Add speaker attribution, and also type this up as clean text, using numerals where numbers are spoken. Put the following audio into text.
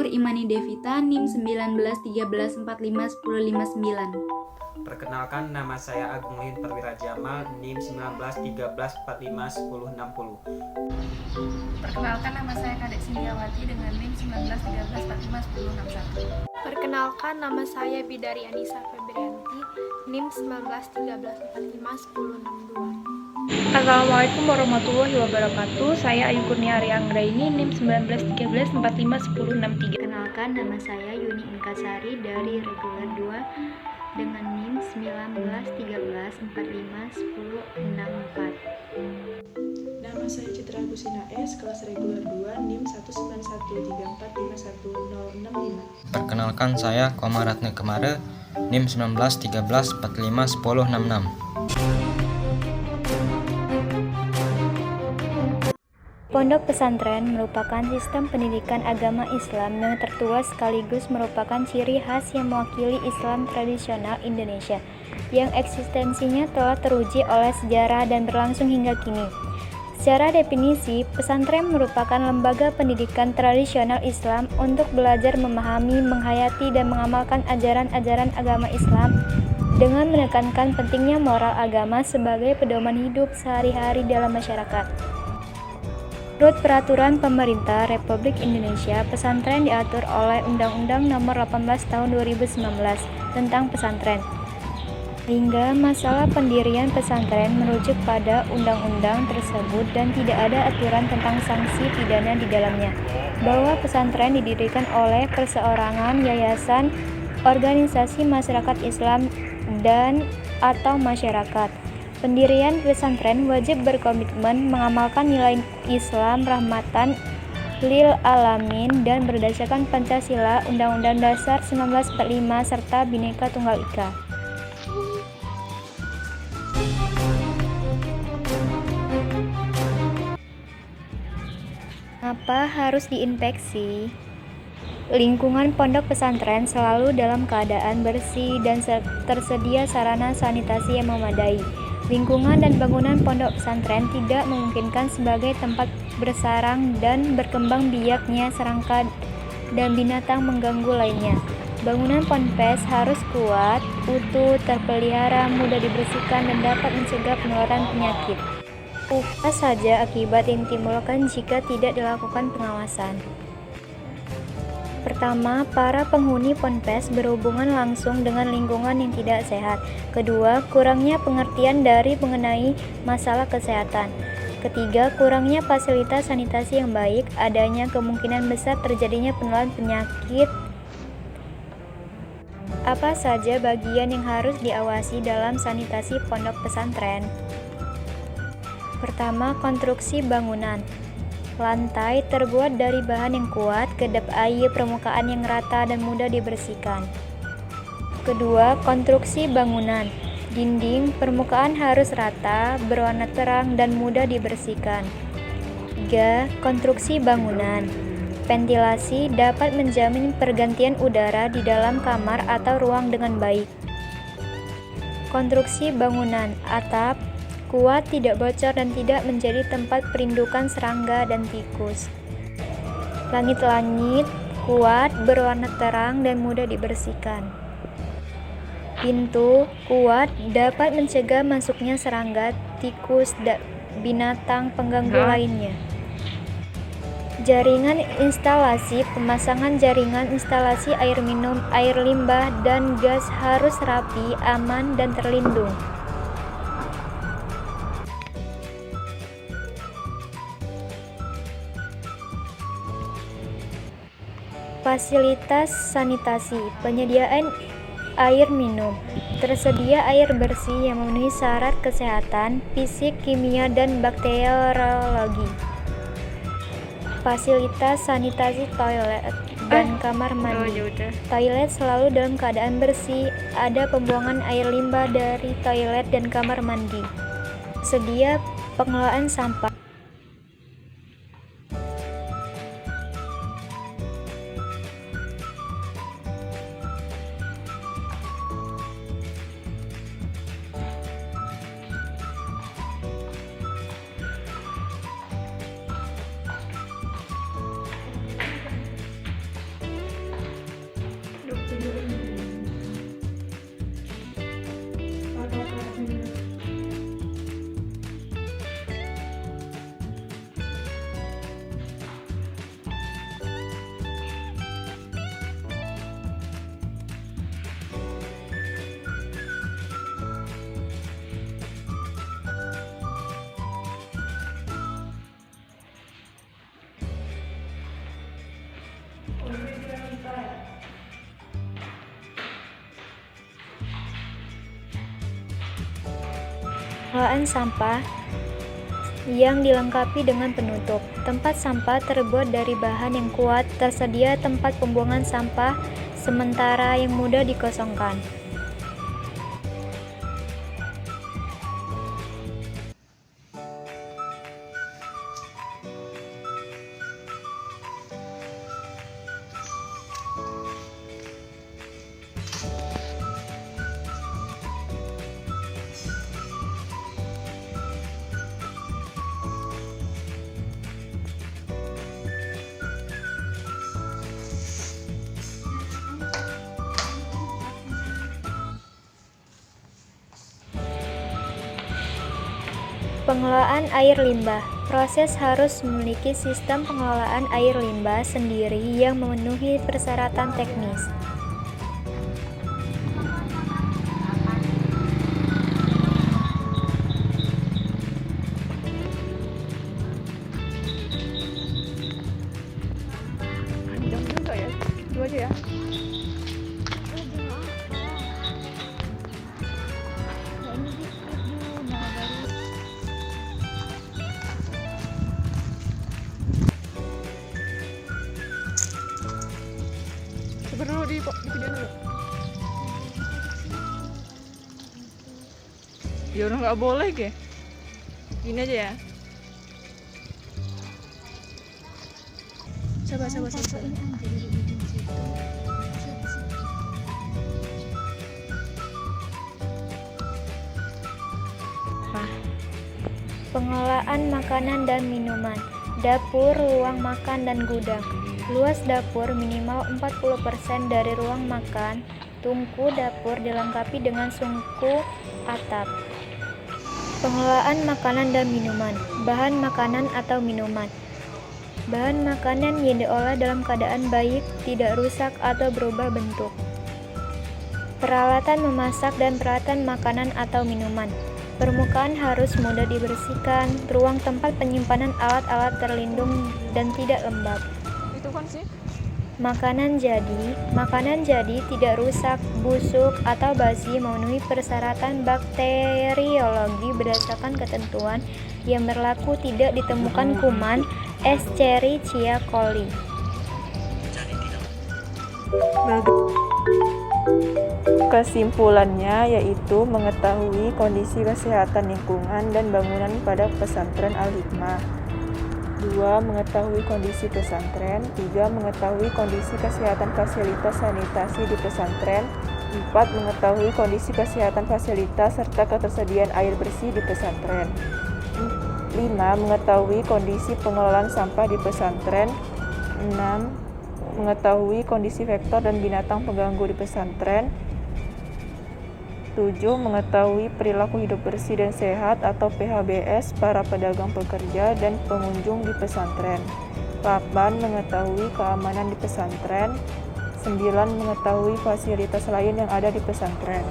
Speaker 1: Imani Devita, NIM 1913145159.
Speaker 2: Perkenalkan, nama saya Agung Lin Perwira Jamal, NIM 1913451060.
Speaker 3: Perkenalkan, nama saya Kadek Sindiawati dengan NIM 1913451061.
Speaker 4: Perkenalkan, nama saya Bidari Anissa Febrianti, NIM 1913451062.
Speaker 5: Assalamualaikum warahmatullahi wabarakatuh. Saya Ayu Kurnia Arianggraini, NIM 1913451063.
Speaker 1: Kenalkan, nama saya Yuni Inkasari dari Reguler 2 dengan NIM 1913451064.
Speaker 6: Nama saya Citra Agustina S, kelas reguler 2, NIM 1913451065.
Speaker 7: Perkenalkan, saya Komaratne Kemare, NIM 1913451066.
Speaker 8: Pondok pesantren merupakan sistem pendidikan agama Islam yang tertua sekaligus merupakan ciri khas yang mewakili Islam tradisional Indonesia, yang eksistensinya telah teruji oleh sejarah dan berlangsung hingga kini. Secara definisi, pesantren merupakan lembaga pendidikan tradisional Islam untuk belajar memahami, menghayati, dan mengamalkan ajaran-ajaran agama Islam dengan menekankan pentingnya moral agama sebagai pedoman hidup sehari-hari dalam masyarakat. Menurut Peraturan Pemerintah Republik Indonesia, pesantren diatur oleh Undang-Undang Nomor 18 Tahun 2019 tentang pesantren. Hingga masalah pendirian pesantren merujuk pada undang-undang tersebut dan tidak ada aturan tentang sanksi pidana di dalamnya. Bahwa pesantren didirikan oleh perseorangan, yayasan, organisasi masyarakat Islam dan atau masyarakat. Pendirian pesantren wajib berkomitmen mengamalkan nilai Islam rahmatan lil alamin dan berdasarkan Pancasila, Undang-Undang Dasar 1945 serta Bhinneka Tunggal Ika. Apa harus diinspeksi? Lingkungan pondok pesantren selalu dalam keadaan bersih dan tersedia sarana sanitasi yang memadai. Lingkungan dan bangunan pondok pesantren tidak memungkinkan sebagai tempat bersarang dan berkembang biaknya serangga dan binatang mengganggu lainnya. Bangunan ponpes harus kuat, utuh, terpelihara, mudah dibersihkan, dan dapat mencegah penularan penyakit. Apa saja akibat yang ditimbulkan jika tidak dilakukan pengawasan? Pertama, para penghuni ponpes berhubungan langsung dengan lingkungan yang tidak sehat. Kedua, kurangnya pengertian dari mengenai masalah kesehatan. Ketiga, kurangnya fasilitas sanitasi yang baik, adanya kemungkinan besar terjadinya penularan penyakit. Apa saja bagian yang harus diawasi dalam sanitasi pondok pesantren? Pertama, konstruksi bangunan. Lantai terbuat dari bahan yang kuat, kedap air, permukaan yang rata dan mudah dibersihkan. Kedua, konstruksi bangunan. Dinding, permukaan harus rata, berwarna terang dan mudah dibersihkan. 3. Konstruksi bangunan. Ventilasi dapat menjamin pergantian udara di dalam kamar atau ruang dengan baik. Konstruksi bangunan. Atap kuat, tidak bocor dan tidak menjadi tempat perindukan serangga dan tikus. Langit-langit kuat, berwarna terang dan mudah dibersihkan. Pintu kuat, dapat mencegah masuknya serangga, tikus, dan binatang pengganggu lainnya. Jaringan instalasi. Pemasangan jaringan instalasi air minum, air limbah, dan gas harus rapi, aman, dan terlindung. Fasilitas sanitasi. Penyediaan air minum. Tersedia air bersih yang memenuhi syarat kesehatan, fisik, kimia, dan bakteriologi. Fasilitas sanitasi toilet dan kamar mandi. Toilet selalu dalam keadaan bersih, ada pembuangan air limbah dari toilet dan kamar mandi. Sedia pengelolaan sampah. Pengelolaan sampah yang dilengkapi dengan penutup. Tempat sampah terbuat dari bahan yang kuat, tersedia tempat pembuangan sampah sementara yang mudah dikosongkan. Pengelolaan air limbah. Proses harus memiliki sistem pengelolaan air limbah sendiri yang memenuhi persyaratan teknis.
Speaker 5: Panjang juga ya. Itu aja ya. Coba dulu di video dulu. Ya udah nggak boleh ke. Gini aja ya. Coba.
Speaker 8: Pengelolaan makanan dan minuman. Dapur, ruang makan dan gudang. Luas dapur minimal 40% dari ruang makan. Tungku dapur dilengkapi dengan sungku atap. Pengelolaan makanan dan minuman. Bahan makanan atau minuman. Bahan makanan yang diolah dalam keadaan baik, tidak rusak atau berubah bentuk. Peralatan memasak dan peralatan makanan atau minuman. Permukaan harus mudah dibersihkan. Ruang tempat penyimpanan alat-alat terlindung dan tidak lembab.
Speaker 5: Itu kan sih.
Speaker 8: Makanan jadi tidak rusak, busuk, atau basi memenuhi persyaratan bakteriologi berdasarkan ketentuan yang berlaku, tidak ditemukan kuman Escherichia coli.
Speaker 6: Kesimpulannya yaitu mengetahui kondisi kesehatan lingkungan dan bangunan pada pesantren Al-Hikmah. 2. Mengetahui kondisi pesantren. 3. Mengetahui kondisi kesehatan fasilitas sanitasi di pesantren. 4. Mengetahui kondisi kesehatan fasilitas serta ketersediaan air bersih di pesantren. 5. Mengetahui kondisi pengelolaan sampah di pesantren. 6. Mengetahui kondisi vektor dan binatang pengganggu di pesantren. 7. Mengetahui perilaku hidup bersih dan sehat atau PHBS para pedagang pekerja dan pengunjung di pesantren. 8. Mengetahui keamanan di pesantren. 9. Mengetahui fasilitas lain yang ada di pesantren.